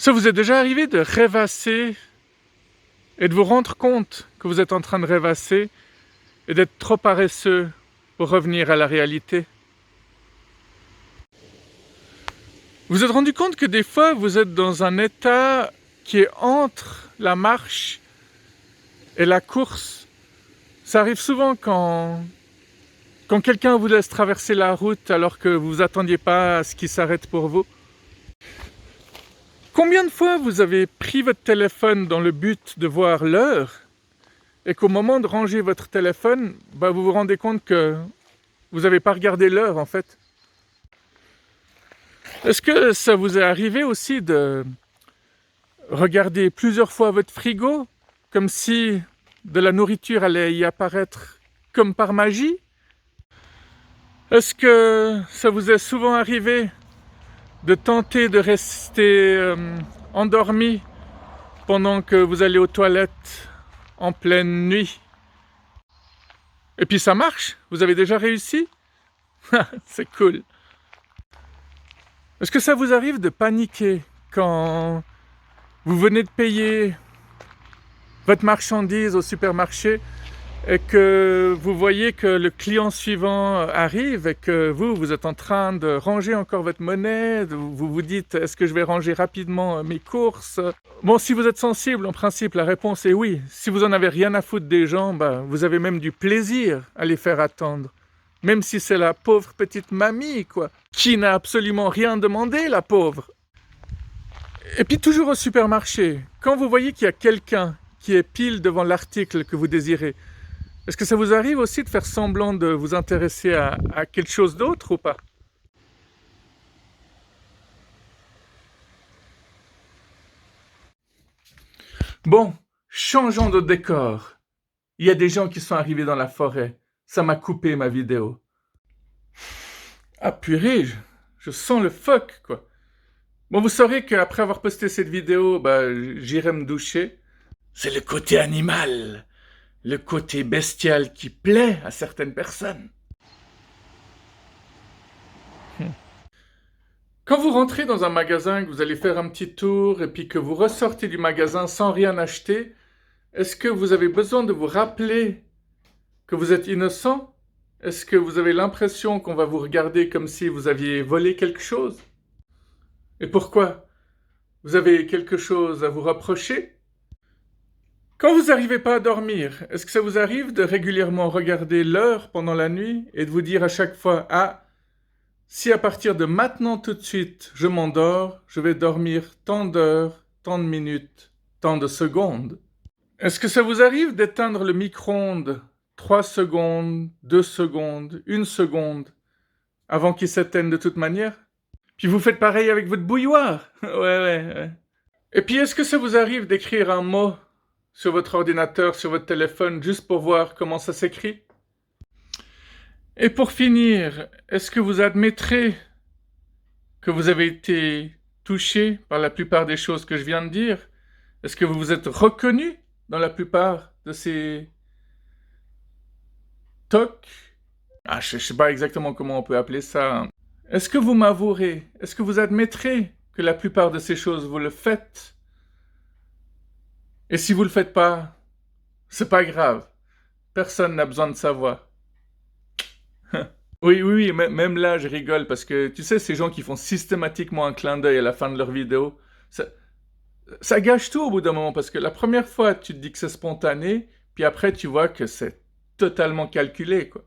Ça vous est déjà arrivé de rêvasser et de vous rendre compte que vous êtes en train de rêvasser et d'être trop paresseux pour revenir à la réalité? Vous vous êtes rendu compte que des fois vous êtes dans un état qui est entre la marche et la course? Ça arrive souvent quand quelqu'un vous laisse traverser la route alors que vous vous attendiez pas à ce qu'il s'arrête pour vous. Combien de fois vous avez pris votre téléphone dans le but de voir l'heure et qu'au moment de ranger votre téléphone, vous vous rendez compte que vous n'avez pas regardé l'heure en fait? Est-ce que ça vous est arrivé aussi de regarder plusieurs fois votre frigo comme si de la nourriture allait y apparaître comme par magie? Est-ce que ça vous est souvent arrivé de tenter de rester endormi pendant que vous allez aux toilettes en pleine nuit? Et puis ça marche? Vous avez déjà réussi? C'est cool. Est-ce que ça vous arrive de paniquer quand vous venez de payer votre marchandise au supermarché et que vous voyez que le client suivant arrive et que vous êtes en train de ranger encore votre monnaie, vous vous dites: est-ce que je vais ranger rapidement mes courses? Bon, si vous êtes sensible, en principe, la réponse est oui. Si vous en avez rien à foutre des gens, vous avez même du plaisir à les faire attendre. Même si c'est la pauvre petite mamie, quoi, qui n'a absolument rien demandé, la pauvre. Et puis toujours au supermarché, quand vous voyez qu'il y a quelqu'un qui est pile devant l'article que vous désirez, est-ce que ça vous arrive aussi de faire semblant de vous intéresser à quelque chose d'autre ou pas? Bon, changeons de décor. Il y a des gens qui sont arrivés dans la forêt. Ça m'a coupé ma vidéo. Ah purée, je sens le fuck, quoi. Bon, vous saurez qu'après avoir posté cette vidéo, j'irai me doucher. C'est le côté animal, le côté bestial qui plaît à certaines personnes. Quand vous rentrez dans un magasin, que vous allez faire un petit tour et puis que vous ressortez du magasin sans rien acheter, est-ce que vous avez besoin de vous rappeler que vous êtes innocent? Est-ce que vous avez l'impression qu'on va vous regarder comme si vous aviez volé quelque chose? Et pourquoi? Vous avez quelque chose à vous reprocher? Quand vous n'arrivez pas à dormir, est-ce que ça vous arrive de régulièrement regarder l'heure pendant la nuit et de vous dire à chaque fois: ah, si à partir de maintenant tout de suite je m'endors, je vais dormir tant d'heures, tant de minutes, tant de secondes? Est-ce que ça vous arrive d'éteindre le micro-ondes 3 secondes, 2 secondes, 1 seconde avant qu'il s'éteigne de toute manière? Puis vous faites pareil avec votre bouilloire? Ouais. Et puis est-ce que ça vous arrive d'écrire un mot sur votre ordinateur, sur votre téléphone, juste pour voir comment ça s'écrit? Et pour finir, est-ce que vous admettrez que vous avez été touché par la plupart des choses que je viens de dire? Est-ce que vous vous êtes reconnu dans la plupart de ces tocs? Je sais pas exactement comment on peut appeler ça. Est-ce que vous m'avouerez, est-ce que vous admettrez que la plupart de ces choses, vous le faites? Et si vous le faites pas, c'est pas grave. Personne n'a besoin de savoir. Oui, même là, je rigole parce que, tu sais, ces gens qui font systématiquement un clin d'œil à la fin de leur vidéo, ça gâche tout au bout d'un moment parce que la première fois, tu te dis que c'est spontané, puis après, tu vois que c'est totalement calculé, quoi.